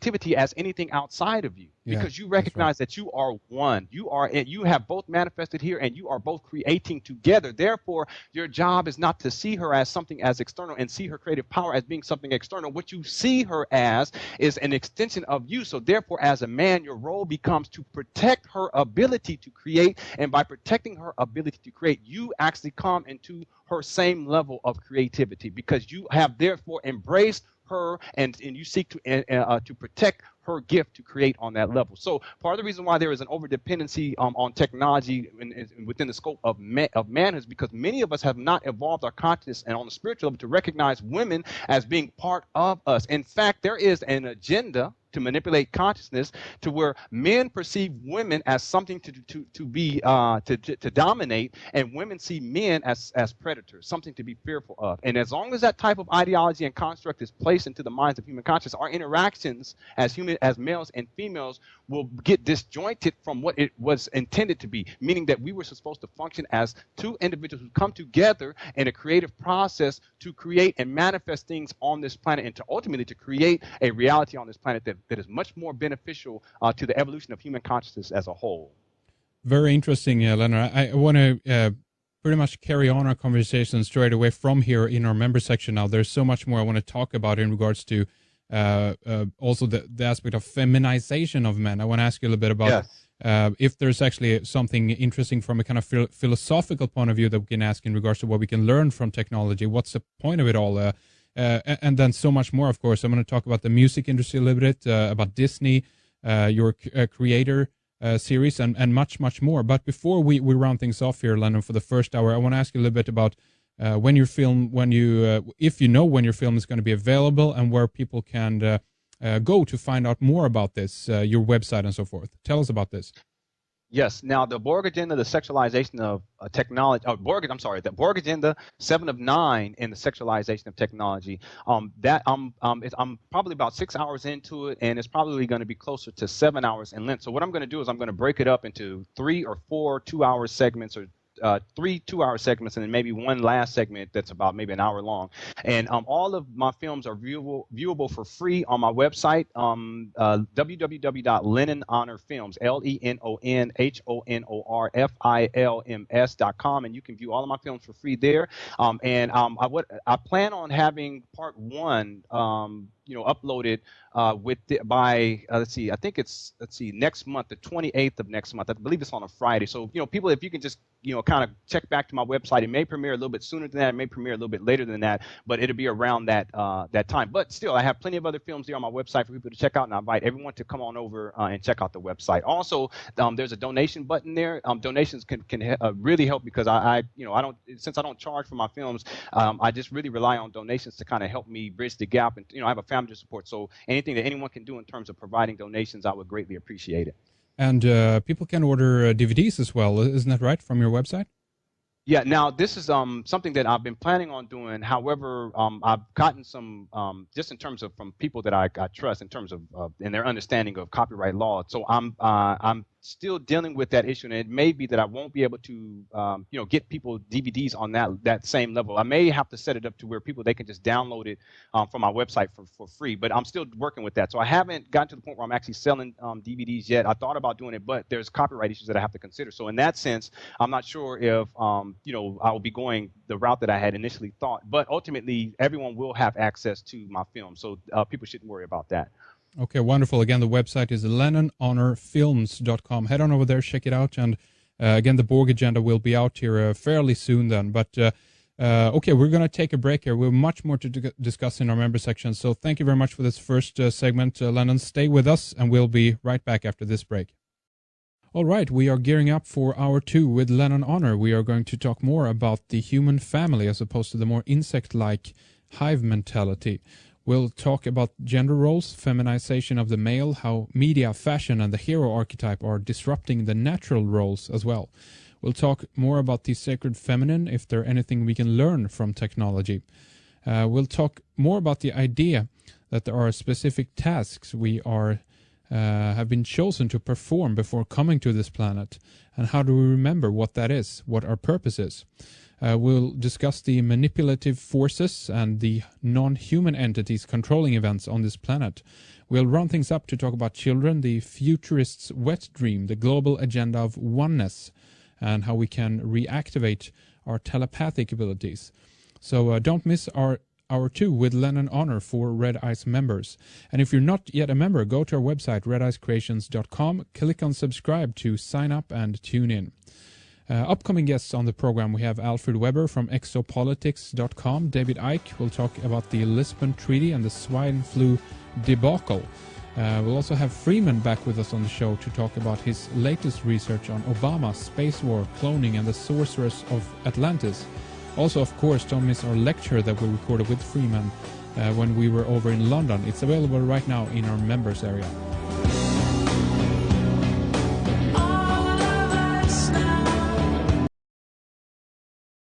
creativity as anything outside of you, Yeah, because you that's right. recognize that you are one. You have both manifested here, and you are both creating together. Therefore, your job is not to see her as something as external and see her creative power as being something external. What you see her as is an extension of you. So therefore, as a man, your role becomes to protect her ability to create, and by protecting her ability to create, you actually come into her same level of creativity, because you have therefore embraced her, and you seek to protect her gift to create on that level. So part of the reason why there is an over dependency on technology within the scope of manhood is because many of us have not evolved our consciousness and on the spiritual level to recognize women as being part of us. In fact, there is an agenda to manipulate consciousness to where men perceive women as something to dominate, and women see men as predators, something to be fearful of. And as long as that type of ideology and construct is placed into the minds of human consciousness, our interactions as males and females will get disjointed from what it was intended to be, meaning that we were supposed to function as two individuals who come together in a creative process to create and manifest things on this planet, and to ultimately to create a reality on this planet that is much more beneficial to the evolution of human consciousness as a whole. Very interesting, Leonard. I want to pretty much carry on our conversation straight away from here in our member section now. There's so much more I want to talk about in regards to also the aspect of feminization of men. I want to ask you a little bit about if there's actually something interesting from a kind of philosophical point of view that we can ask in regards to what we can learn from technology. What's the point of it all? And then so much more, of course. I'm going to talk about the music industry a little bit, about Disney, your creator series, and much, much more. But before we round things off here, Lenon, for the first hour, I want to ask you a little bit about when your film, if you know when your film is going to be available, and where people can go to find out more about this, your website and so forth. Tell us about this. Yes. Now, the Borg agenda, the sexualization of technology. The Borg agenda, 7 of 9 in the sexualization of technology. I'm probably about 6 hours into it, and it's probably going to be closer to 7 hours in length. So what I'm going to do is I'm going to break it up into 3 or 4 2-hour segments, or 3 2-hour segments, and then maybe one last segment that's about maybe an hour long. And all of my films are viewable for free on my website, www.lenonhonorfilms, LENONHONORFILMS.com, and you can view all of my films for free there. I plan on having part 1 uploaded by I think it's next month, the 28th of next month. I believe it's on a Friday. So people, if you can just kind of check back to my website, it may premiere a little bit sooner than that, it may premiere a little bit later than that, but it'll be around that time. But still, I have plenty of other films there on my website for people to check out, and I invite everyone to come on over and check out the website. Also, there's a donation button there. Donations can really help, because I don't charge for my films. I just really rely on donations to kind of help me bridge the gap, and I have a family to support. So anything that anyone can do in terms of providing donations, I would greatly appreciate it. And people can order DVDs as well, isn't that right, from your website? Yeah. Now, this is something that I've been planning on doing. However, I've gotten some just in terms of from people that I trust in terms of in their understanding of copyright law. So I'm still dealing with that issue, and it may be that I won't be able to get people DVDs on that same level. I may have to set it up to where they can just download it from my website for free, but I'm still working with that. So I haven't gotten to the point where I'm actually selling DVDs yet. I thought about doing it, but there's copyright issues that I have to consider. So in that sense, I'm not sure if I will be going the route that I had initially thought, but ultimately everyone will have access to my film, so people shouldn't worry about that. Okay, wonderful. Again, the website is LenonHonorFilms.com. Head on over there, check it out. And again, the Borg agenda will be out here fairly soon then. But okay, we're going to take a break here. We have much more to discuss in our member section. So thank you very much for this first segment, Lenon. Stay with us, and we'll be right back after this break. All right, we are gearing up for hour 2 with Lenon Honor. We are going to talk more about the human family as opposed to the more insect-like hive mentality. We'll talk about gender roles, feminization of the male, how media, fashion, and the hero archetype are disrupting the natural roles as well. We'll talk more about the sacred feminine, if there's anything we can learn from technology. We'll talk more about the idea that there are specific tasks we have been chosen to perform before coming to this planet, and how do we remember what that is, what our purpose is. We'll discuss the manipulative forces and the non-human entities controlling events on this planet. We'll run things up to talk about children, the futurists' wet dream, the global agenda of oneness, and how we can reactivate our telepathic abilities. So don't miss our Hour 2 with Lenon Honor for Red Eyes members. And if you're not yet a member, go to our website, redeyescreations.com, click on subscribe to sign up and tune in. Upcoming guests on the program, we have Alfred Weber from exopolitics.com. David Icke will talk about the Lisbon Treaty and the swine flu debacle. We'll also have Freeman back with us on the show to talk about his latest research on Obama, space war, cloning, and the sorceress of Atlantis. Also, of course, don't miss our lecture that we recorded with Freeman when we were over in London. It's available right now in our members area.